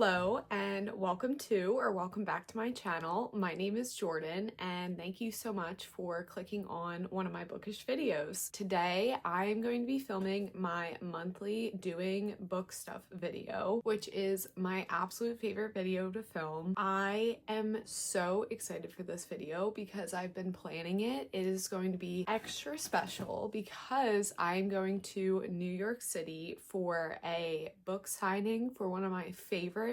Hello and welcome back to my channel. My name is Jordan and thank you so much for clicking on one of my bookish videos. Today I'm going to be filming my monthly doing book stuff video, which is my absolute favorite video to film. I am so excited for this video because I've been planning it. It is going to be extra special because I'm going to New York City for a book signing for one of my favorite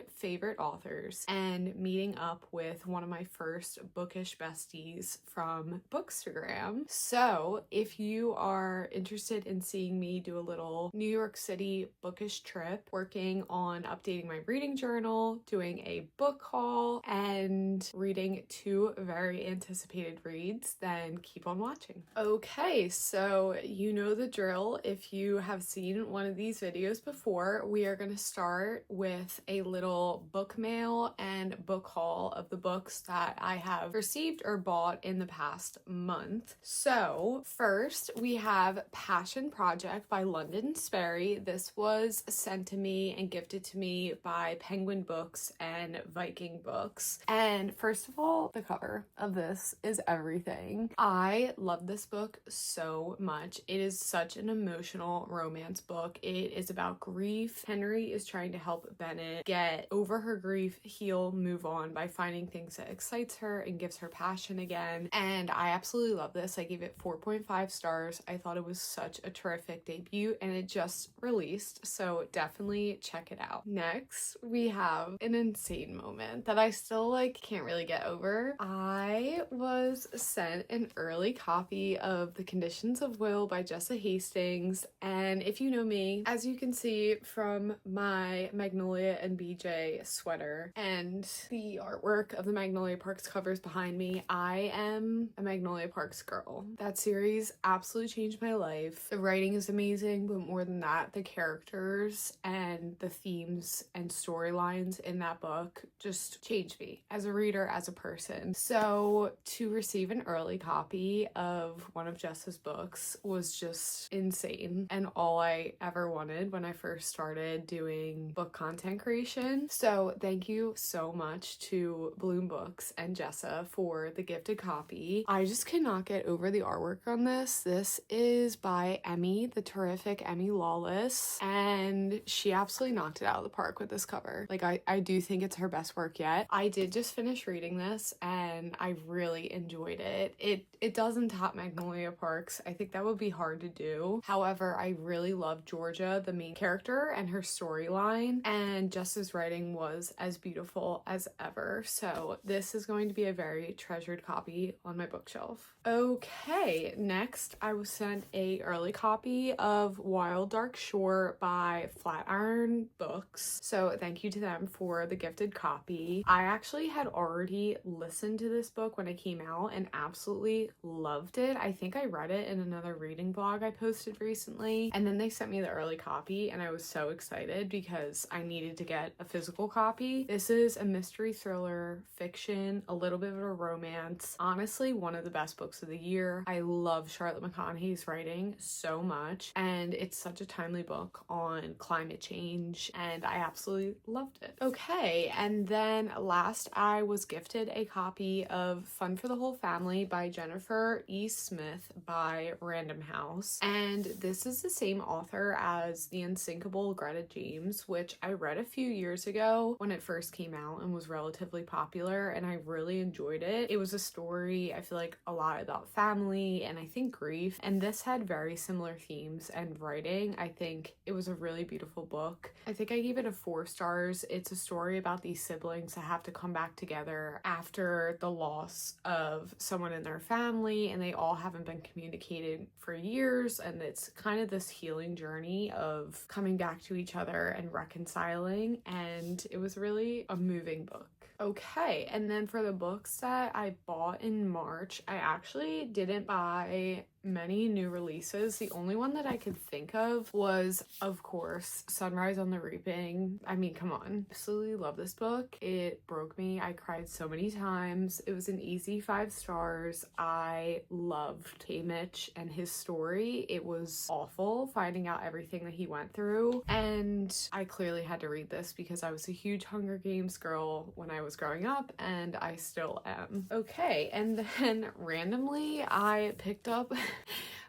authors and meeting up with one of my first bookish besties from Bookstagram. So if you are interested in seeing me do a little New York City bookish trip, working on updating my reading journal, doing a book haul, and reading two very anticipated reads, then keep on watching. Okay, so you know the drill. If you have seen one of these videos before, we are going to start with a little book mail and book haul of the books that I have received or bought in the past month. So first we have Passion Project by London Sperry. This was sent to me and gifted to me by Penguin Books and Viking Books. And first of all, the cover of this is everything. I love this book so much. It is such an emotional romance book. It is about grief. Henry is trying to help Bennett get over her grief, heal, move on by finding things that excites her and gives her passion again. And I absolutely love this. I gave it 4.5 stars. I thought it was such a terrific debut and it just released, so definitely check it out. Next, we have an insane moment that I still can't really get over. I was sent an early copy of The Conditions of Will by Jessa Hastings, and if you know me, as you can see from my Magnolia and BJ sweater and the artwork of the Magnolia Parks covers behind me, I am a Magnolia Parks girl. That series absolutely changed my life. The writing is amazing, but more than that, the characters and the themes and storylines in that book just changed me as a reader, as a person. So to receive an early copy of one of Jessa's books was just insane and all I ever wanted when I first started doing book content creation. So thank you so much to Bloom Books and Jessa for the gifted copy. I just cannot get over the artwork on this. This is by Emmy, the terrific Emmy Lawless, and she absolutely knocked it out of the park with this cover. I do think it's her best work yet. I did just finish reading this and I really enjoyed it. It doesn't top Magnolia Parks. I think that would be hard to do. However, I really love Georgia, the main character, and her storyline, and Jessa's writing was as beautiful as ever. So this is going to be a very treasured copy on my bookshelf. Okay, next I was sent a early copy of Wild Dark Shore by Flatiron Books. So thank you to them for the gifted copy. I actually had already listened to this book when it came out and absolutely loved it. I think I read it in another reading blog I posted recently, and then they sent me the early copy and I was so excited because I needed to get a physical copy. This is a mystery thriller fiction, a little bit of a romance. Honestly, one of the best books of the year. I love Charlotte McConaughey's writing so much, and it's such a timely book on climate change, and I absolutely loved it. Okay, and then last I was gifted a copy of Fun for the Whole Family by Jennifer E. Smith by Random House, and this is the same author as The Unsinkable Greta James, which I read a few years ago when it first came out and was relatively popular, and I really enjoyed it. It was a story, I feel like, a lot about family and I think grief, and this had very similar themes and writing. I think it was a really beautiful book. I think I gave it a 4 stars. It's a story about these siblings that have to come back together after the loss of someone in their family, and they all haven't been communicated for years, and it's kind of this healing journey of coming back to each other and reconciling, and it was really a moving book. Okay, and then for the books that I bought in March, I actually didn't buy many new releases. The only one that I could think of was, of course, Sunrise on the Reaping. I mean, come on. Absolutely love this book. It broke me. I cried so many times. It was an easy 5 stars. I loved Haymitch and his story. It was awful finding out everything that he went through, and I clearly had to read this because I was a huge Hunger Games girl when I was growing up, and I still am. Okay, and then randomly I picked up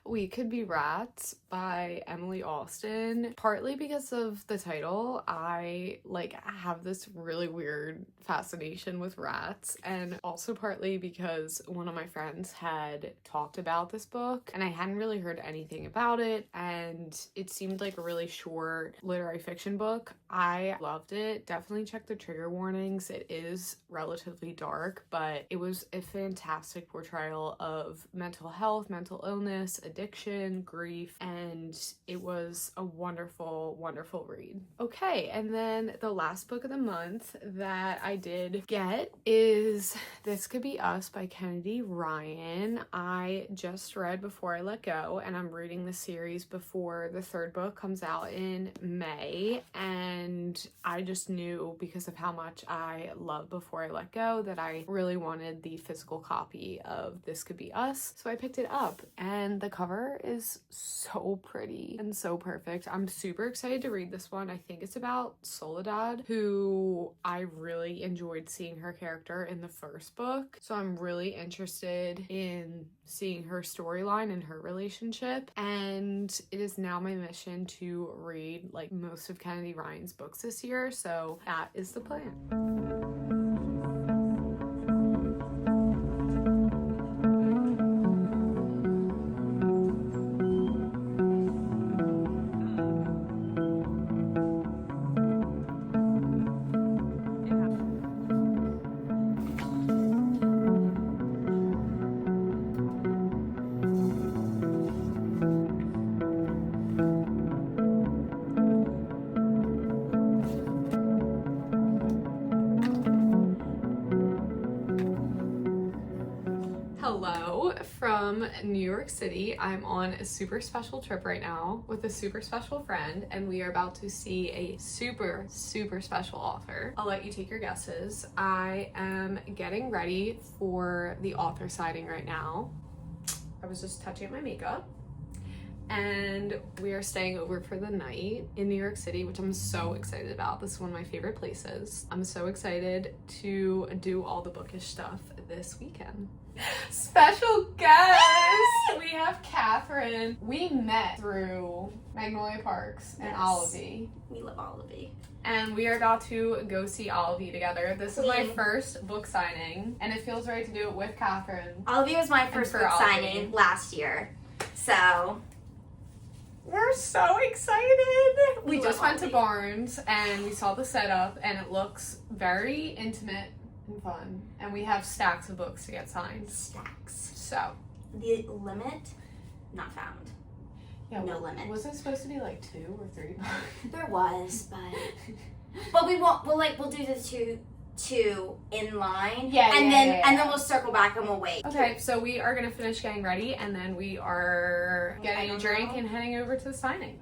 We Could Be Rats by Emily Alston, partly because of the title. I have this really weird fascination with rats, and also partly because one of my friends had talked about this book and I hadn't really heard anything about it, and it seemed like a really short literary fiction book. I loved it. Definitely check the trigger warnings. It is relatively dark, but it was a fantastic portrayal of mental health, mental illness, addiction, grief, and it was a wonderful, wonderful read. Okay, and then the last book of the month that I did get is This Could Be Us by Kennedy Ryan. I just read Before I Let Go, and I'm reading the series before the 3rd book comes out in May, and I just knew, because of how much I love Before I Let Go, that I really wanted the physical copy of This Could Be Us, so I picked it up, and the cover is so pretty and so perfect. I'm super excited to read this one. I think it's about Soledad, who I really enjoyed seeing her character in the 1st book, so I'm really interested in seeing her storyline and her relationship, and it is now my mission to read most of Kennedy Ryan's books this year, so that is the plan. Hello from New York City. I'm on a super special trip right now with a super special friend, and we are about to see a super, super special author. I'll let you take your guesses. I am getting ready for the author signing right now. I was just touching up my makeup, and we are staying over for the night in New York City, which I'm so excited about. This is one of my favorite places. I'm so excited to do all the bookish stuff this weekend. Special guest! We have Catherine. We met through Magnolia Parks and Olivie. We love Olivie. And we are about to go see Olivie together. This is my first book signing, and it feels right to do it with Catherine. Olivie was my first book signing last year, so we're so excited. We just went to Olivie. Barnes and we saw the setup, and it looks very intimate and fun. And we have stacks of books to get signed. Stacks. So the limit, not found. yeah, no limit. Was it supposed to be 2 or 3 books? There was, but we won't. We'll do the two in line. And then we'll circle back and we'll wait. Okay, so we are gonna finish getting ready, and then we are getting a drink and heading over to the signing.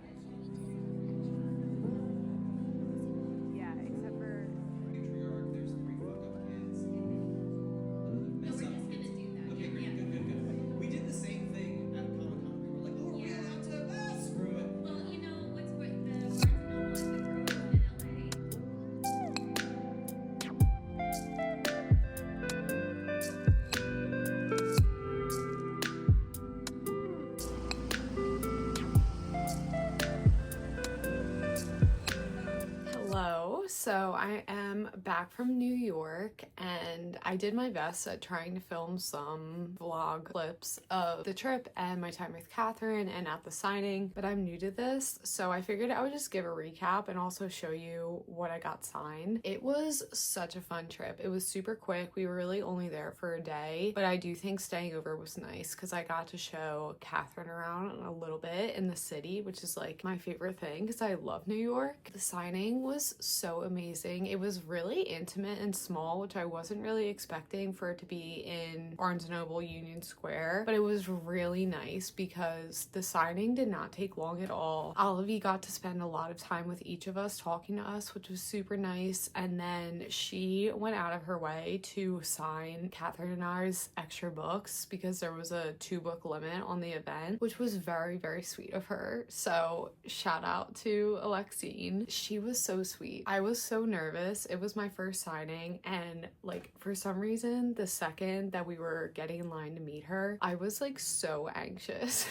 So I am back from New York, and I did my best at trying to film some vlog clips of the trip and my time with Catherine and at the signing, but I'm new to this, so I figured I would just give a recap and also show you what I got signed. It was such a fun trip. It was super quick. We were really only there for a day, but I do think staying over was nice because I got to show Catherine around a little bit in the city, which is my favorite thing because I love New York. The signing was so amazing. It was really intimate and small, which I wasn't really expecting for it to be in Barnes & Noble Union Square, but it was really nice because the signing did not take long at all. Olivia got to spend a lot of time with each of us talking to us, which was super nice, and then she went out of her way to sign Catherine and I's extra books because there was a 2-book limit on the event, which was very, very sweet of her. So shout out to Alexine. She was so sweet. I was so nervous. It was my first signing, and like for some reason the second that we were getting in line to meet her, I was like so anxious.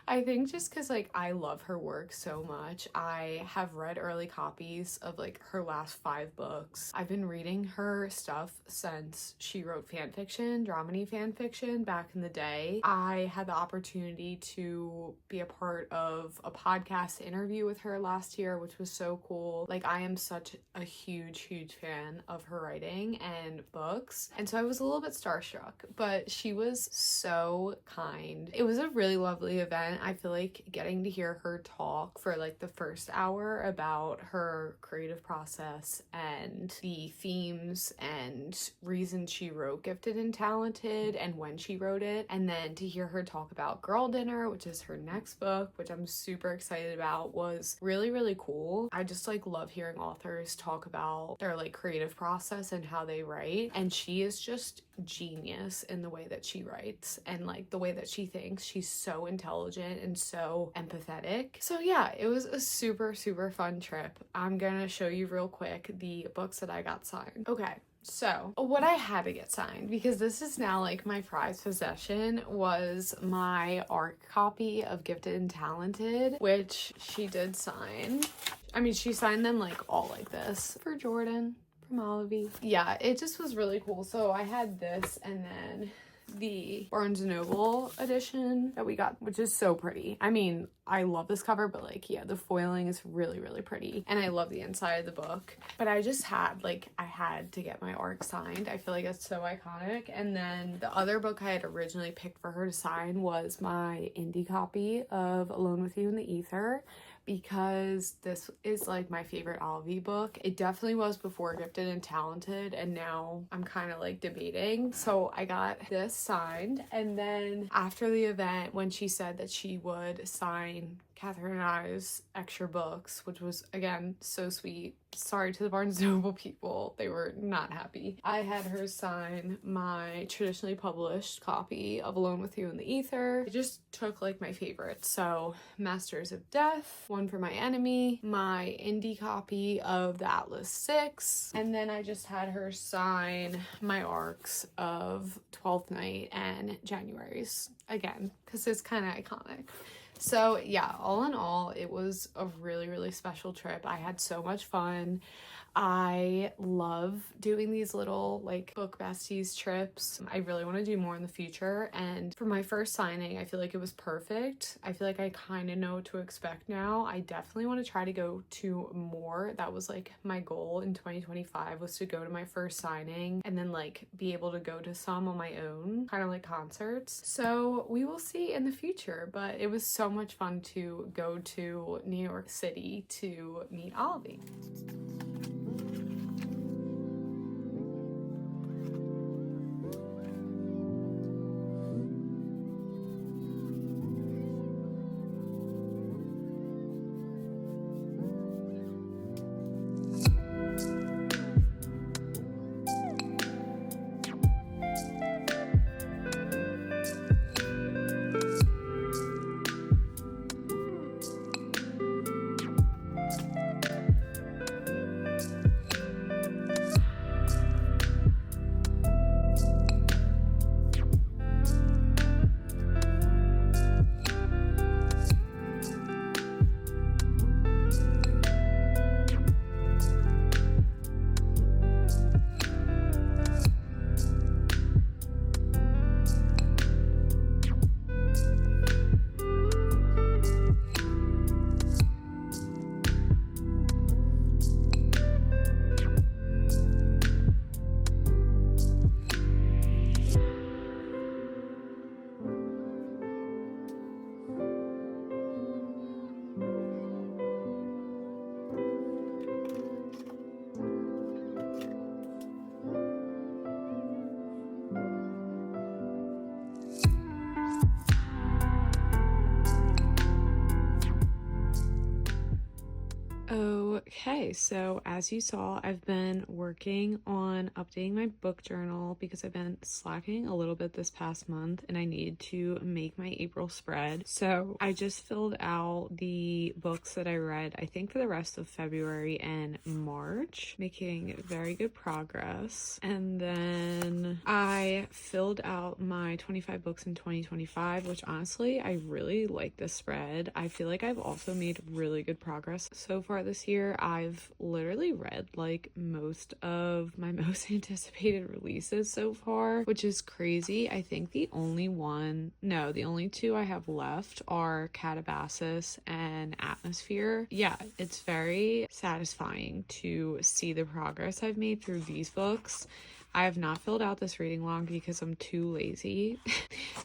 I think just because like I love her work so much. I have read early copies of like her last 5 books. I've been reading her stuff since she wrote fanfiction, dramedy fanfiction back in the day. I had the opportunity to be a part of a podcast interview with her last year, which was so cool. Like I am such a huge fan of her writing and books, and so I was a little bit starstruck, but she was so kind. It was a really lovely event. I feel like getting to hear her talk for like the first hour about her creative process and the themes and reasons she wrote Gifted and Talented and when she wrote it, and then to hear her talk about Girl Dinner, which is her next book, which I'm super excited about, was really, really cool. I just like love hearing authors talk about their like creative process and how they write, and she is just genius in the way that she writes and like the way that she thinks. She's so intelligent and so empathetic. So yeah, it was a super fun trip. I'm gonna show you real quick the books that I got signed. Okay, so what I had to get signed, because this is now like my prized possession, was my art copy of Gifted and Talented, which she did sign. I mean, she signed them like all like this for Jordan from Olivia. Yeah, it just was really cool. So I had this, and then the Barnes & Noble edition that we got, which is so pretty. I mean, I love this cover, but like, yeah, the foiling is really pretty, and I love the inside of the book. But I just had I had to get my ARC signed. I feel like it's so iconic. And then the other book I had originally picked for her to sign was my indie copy of Alone with You in the Ether, because this is like my favorite Olivia book. It definitely was before Gifted and Talented, and now I'm kind of like debating. So I got this signed, and then after the event, when she said that she would sign Catherine and I's extra books, which was again so sweet. Sorry to the Barnes & Noble people, they were not happy. I had her sign my traditionally published copy of Alone with You in the Ether. I just took like my favorites. So Masters of Death, One for My Enemy, my indie copy of The Atlas 6, and then I just had her sign my arcs of 12th Night and January's again, because it's kind of iconic. So yeah, all in all, it was a really special trip. I had so much fun. I love doing these little like book besties trips. I really want to do more in the future, and for my first signing, I feel like it was perfect. I feel like I kind of know what to expect now. I definitely want to try to go to more. That was like my goal in 2025, was to go to my first signing and then like be able to go to some on my own, kind of like concerts. So we will see in the future, but it was so much fun to go to New York City to meet Olivia. Okay, so as you saw, I've been working on updating my book journal because I've been slacking a little bit this past month and I need to make my April spread. So I just filled out the books that I read, I think for the rest of February and March, making very good progress. And then I filled out my 25 books in 2025, which honestly, I really like this spread. I feel like I've also made really good progress so far this year. I've literally read like most of my most anticipated releases so far, which is crazy. I think the only two I have left are Catabasis and Atmosphere. Yeah, it's very satisfying to see the progress I've made through these books. I have not filled out this reading log because I'm too lazy,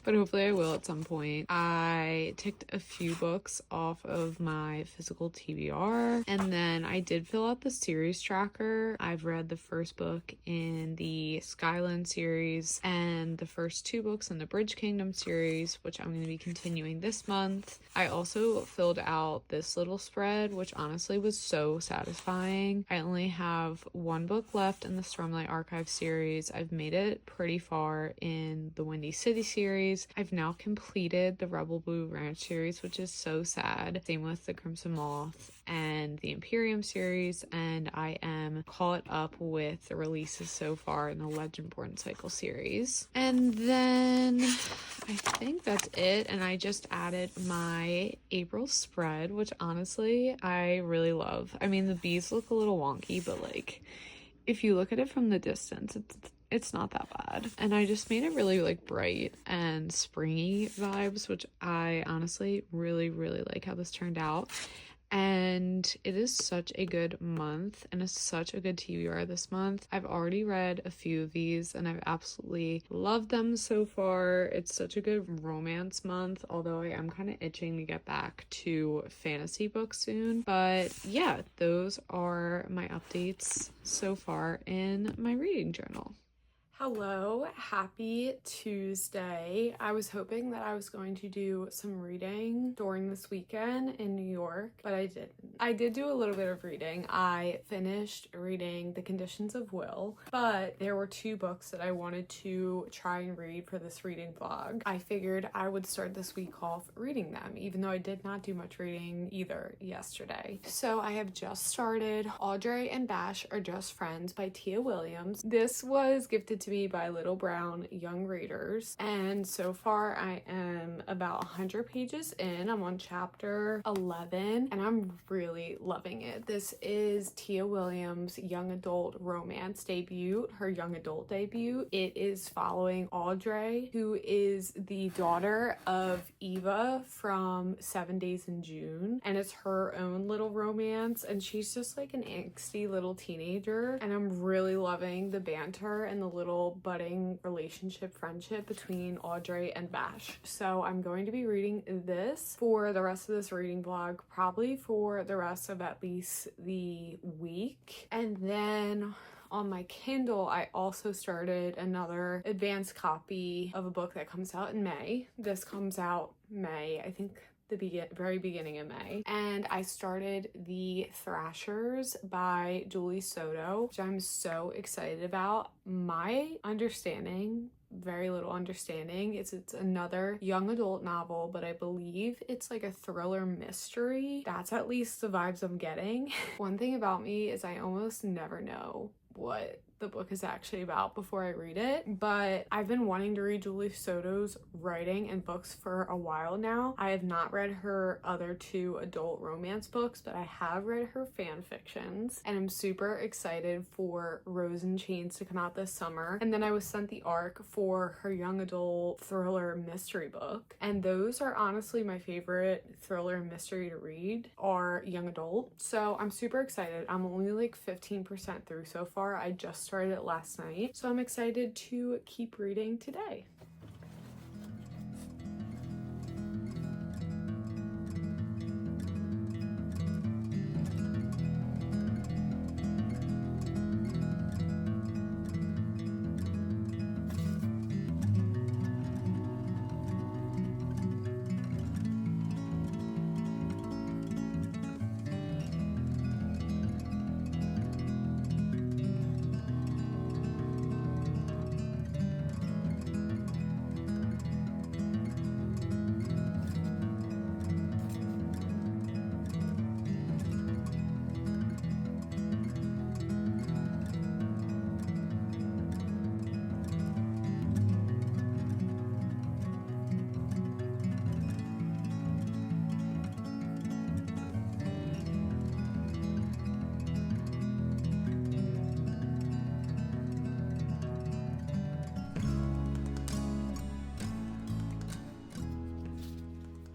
but hopefully I will at some point. I ticked a few books off of my physical TBR, and then I did fill out the series tracker. I've read the first book in the Skyland series and the first 2 books in the Bridge Kingdom series, which I'm going to be continuing this month. I also filled out this little spread, which honestly was so satisfying. I only have 1 book left in the Stormlight Archive series. I've made it pretty far in the Windy City series. I've now completed the Rebel Blue Ranch series, which is so sad. Same with the Crimson Moth and the Imperium series, and I am caught up with the releases so far in the Legendborn Cycle series. And then I think that's it, and I just added my April spread, which honestly I really love. I mean, the bees look a little wonky, but like if you look at it from the distance, it's not that bad. And I just made it really like bright and springy vibes, which I honestly really like how this turned out. And it is such a good month and it's such a good TBR this month. I've already read a few of these and I've absolutely loved them so far. It's such a good romance month, although I am kind of itching to get back to fantasy books soon. But yeah, those are my updates so far in my reading journal. Hello, happy Tuesday. I was hoping that I was going to do some reading during this weekend in New York, but I didn't. I did do a little bit of reading. I finished reading The Conditions of Will, but there were 2 books that I wanted to try and read for this reading vlog. I figured I would start this week off reading them, even though I did not do much reading either yesterday. So I have just started Audre and Bash Are Just Friends by Tia Williams. This was gifted to me by Little Brown Young Readers, and so far I am about 100 pages in. I'm on chapter 11 and I'm really loving it. This is Tia Williams' young adult romance debut, her young adult debut. It is following Audre, who is the daughter of Eva from 7 Days in June, and it's her own little romance, and she's just like an angsty little teenager, and I'm really loving the banter and the little budding friendship between Audre and Bash. So I'm going to be reading this for the rest of this reading vlog, probably for the rest of at least the week. And then on my Kindle, I also started another advanced copy of a book that comes out in May. This comes out May, I think the very beginning of May, and I started the Thrashers by Julie Soto, which I'm so excited about. My understanding, very little understanding, it's another young adult novel, but I believe it's like a thriller mystery. That's at least the vibes I'm getting. One thing about me is I almost never know what the book is actually about before I read it, but I've been wanting to read Julie Soto's writing and books for a while now. I have not read her other 2 adult romance books, but I have read her fan fictions, and I'm super excited for Rose and Chains to come out this summer. And then I was sent the ARC for her young adult thriller mystery book, and those are honestly my favorite thriller and mystery to read are young adult. So I'm super excited. I'm only like 15% through so far. I just started it last night, so I'm excited to keep reading today.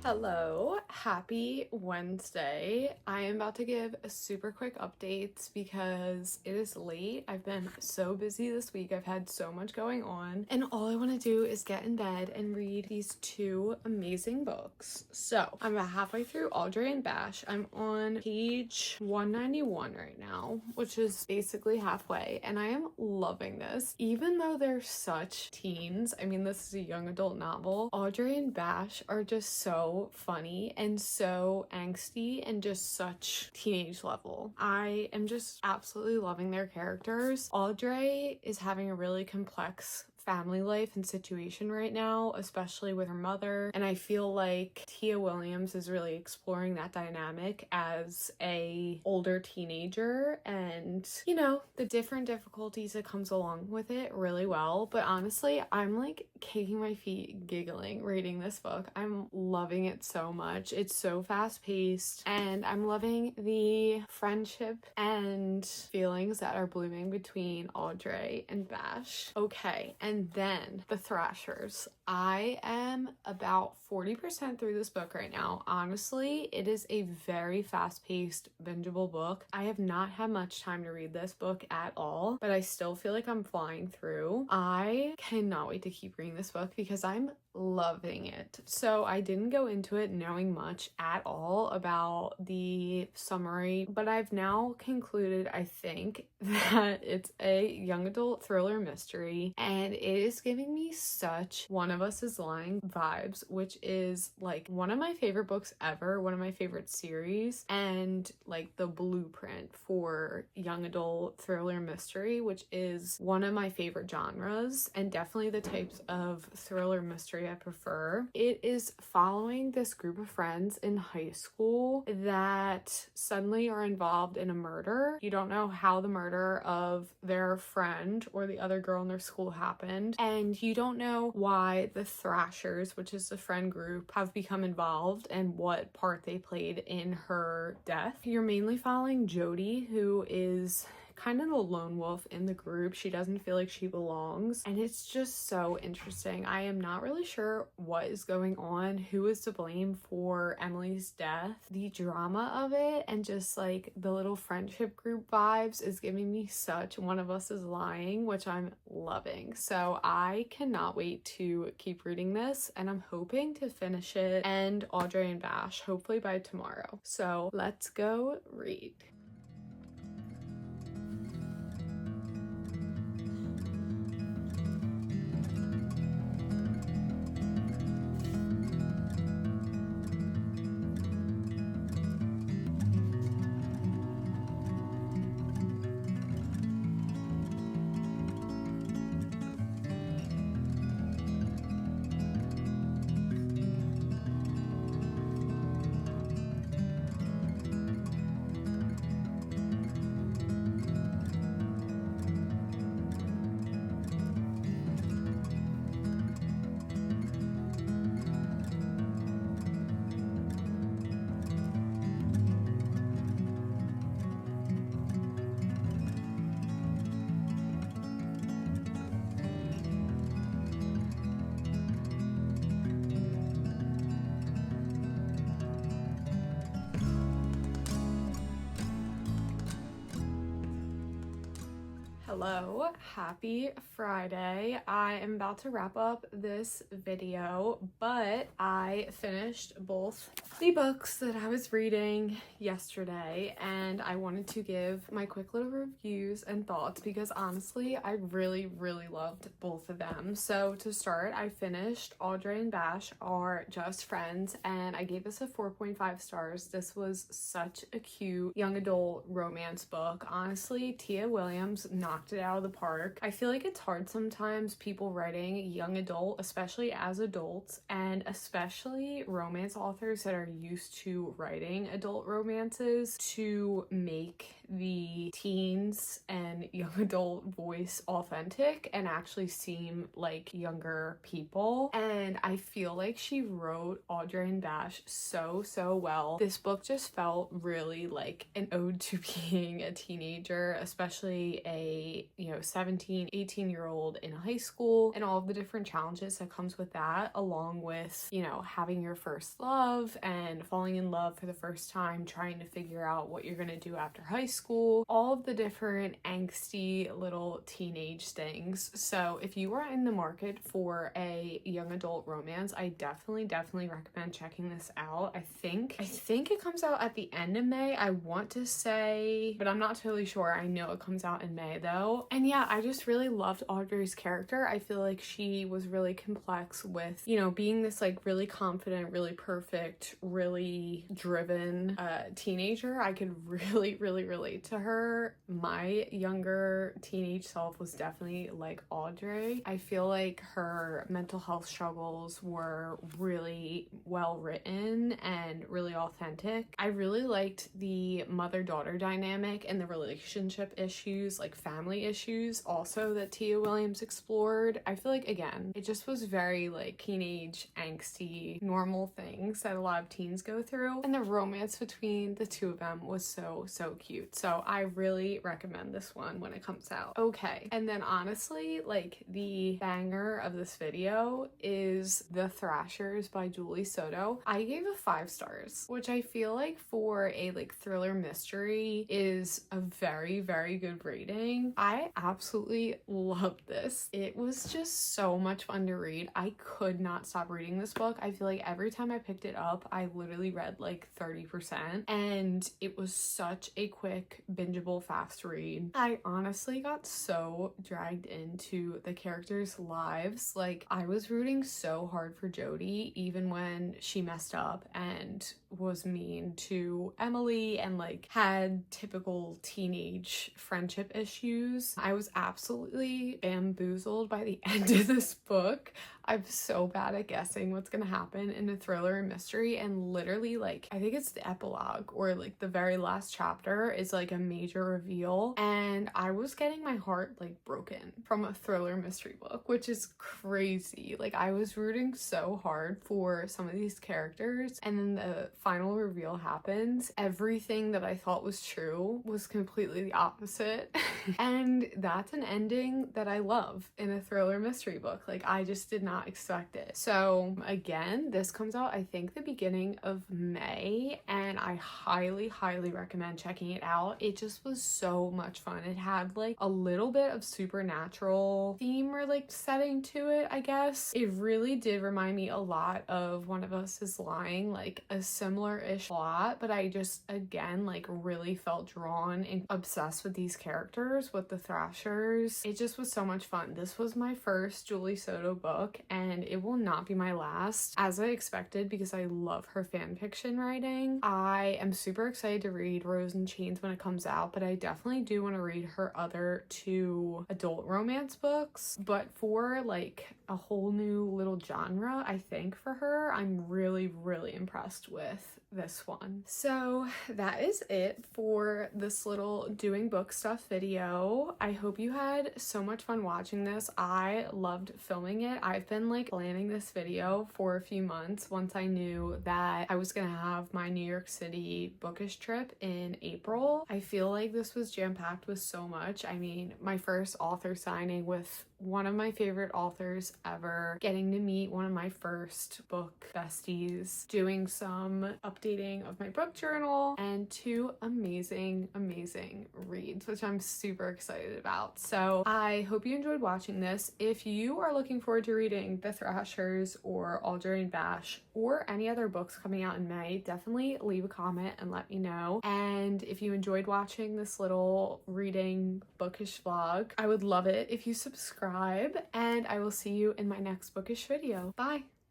Hello, happy Wednesday. I am about to give a super quick updates because it is late. I've been so busy this week. I've had so much going on, and all I want to do is get in bed and read these two amazing books. So I'm about halfway through Audre and Bash. I'm on page 191 right now, which is basically halfway, and I am loving this. Even though they're such teens, I mean, this is a young adult novel, Audre and Bash are just so funny and so angsty and just such teenage level. I am just absolutely loving their characters. Audre is having a really complex family life and situation right now, especially with her mother, and I feel like Tia Williams is really exploring that dynamic as a older teenager and, you know, the different difficulties that comes along with it really well. But honestly, I'm like kicking my feet giggling reading this book. I'm loving it so much. It's so fast paced, and I'm loving the friendship and feelings that are blooming between Audre and Bash. Okay, and then the Thrashers. I am about 40% through this book right now. Honestly, it is a very fast-paced, bingeable book. I have not had much time to read this book at all, but I still feel like I'm flying through. I cannot wait to keep reading this book because I'm loving it. So I didn't go into it knowing much at all about the summary, but I've now concluded, I think, that it's a young adult thriller mystery, and it is giving me such One of Us is Lying vibes, which is like one of my favorite books ever, one of my favorite series, and like the blueprint for young adult thriller mystery, which is one of my favorite genres and definitely the types of thriller mystery I prefer. It is following this group of friends in high school that suddenly are involved in a murder. You don't know how the murder of their friend or the other girl in their school happened, and you don't know why the Thrashers, which is the friend group, have become involved and what part they played in her death. You're mainly following Jody, who is kind of the lone wolf in the group. She doesn't feel like she belongs, and it's just so interesting. I am not really sure what is going on, who is to blame for Emily's death. The drama of it and just like the little friendship group vibes is giving me such One of Us is Lying, which I'm loving. So I cannot wait to keep reading this, and I'm hoping to finish it and Audre and Bash hopefully by tomorrow. So let's go read. Hello, happy Friday. I am about to wrap up this video, but I finished both the books that I was reading yesterday, and I wanted to give my quick little reviews and thoughts because honestly, I really loved both of them. So to start, I finished Audre and Bash Are Just Friends, and I gave this a 4.5 stars. This was such a cute young adult romance book. Honestly, Tia Williams knocked it out of the park. I feel like it's hard sometimes, people writing young adult, especially as adults, and especially romance authors that are used to writing adult romances, to make the teens and young adult voice authentic and actually seem like younger people. And I feel like she wrote Audre and Bash so well. This book just felt really like an ode to being a teenager, especially a a, 17, 18-year-old in high school and all of the different challenges that comes with that, along with, having your first love and falling in love for the first time, trying to figure out what you're going to do after high school, all of the different angsty little teenage things. So if you are in the market for a young adult romance, I definitely recommend checking this out. I think it comes out at the end of May, I want to say, but I'm not totally sure. I know it comes out in May though. And yeah, I just really loved Audrey's character. I feel like she was really complex with, being this like really confident, really perfect, really driven teenager. I could really relate to her. My younger teenage self was definitely like Audrey. I feel like her mental health struggles were really well written and really authentic. I really liked the mother-daughter dynamic and the relationship issues, like family issues also, that Tia Williams explored. I feel like, again, it just was very like teenage angsty normal things that a lot of teens go through, and the romance between the two of them was so cute. So I really recommend this one when it comes out. Okay, and then honestly, like, the banger of this video is The Thrashers by Julie Soto. I gave it 5 stars, which I feel like for a like thriller mystery is a very good rating. I absolutely loved this. It was just so much fun to read. I could not stop reading this book. I feel like every time I picked it up, I literally read like 30%, and it was such a quick, bingeable, fast read. I honestly got so dragged into the characters' lives. Like, I was rooting so hard for Jody, even when she messed up and was mean to Emily and like had typical teenage friendship issues. I was absolutely bamboozled by the end of this book. I'm so bad at guessing what's gonna happen in a thriller and mystery, and literally, like, I think it's the epilogue or like the very last chapter is like a major reveal, and I was getting my heart like broken from a thriller mystery book, which is crazy. Like, I was rooting so hard for some of these characters, and then the final reveal happens. Everything that I thought was true was completely the opposite. And that's an ending that I love in a thriller mystery book. Like, I just did not expect it. So again, this comes out I think the beginning of May, and I highly recommend checking it out. It just was so much fun. It had like a little bit of supernatural theme or like setting to it, I guess. It really did remind me a lot of One of Us Is Lying, like a similar-ish plot, but I just, again, like really felt drawn and obsessed with these characters, with the Thrashers. It just was so much fun. This was my first Julie Soto book, and it will not be my last, as I expected, because I love her fan fiction writing. I am super excited to read Rose in Chains when it comes out, but I definitely do want to read her other 2 adult romance books. But for like a whole new little genre, I think, for her, I'm really impressed with this one. So that is it for this little doing book stuff video. I hope you had so much fun watching this. I loved filming it. I've been like planning this video for a few months once I knew that I was gonna have my New York City bookish trip in April. I feel like this was jam-packed with so much. I mean, my first author signing with one of my favorite authors ever, getting to meet one of my first book besties, doing some updating of my book journal, and 2 amazing reads, which I'm super excited about. So I hope you enjoyed watching this. If you are looking forward to reading The Thrashers or Audre and Bash or any other books coming out in May, definitely leave a comment and let me know. And if you enjoyed watching this little reading bookish vlog, I would love it if you subscribe, and I will see you in my next bookish video. Bye!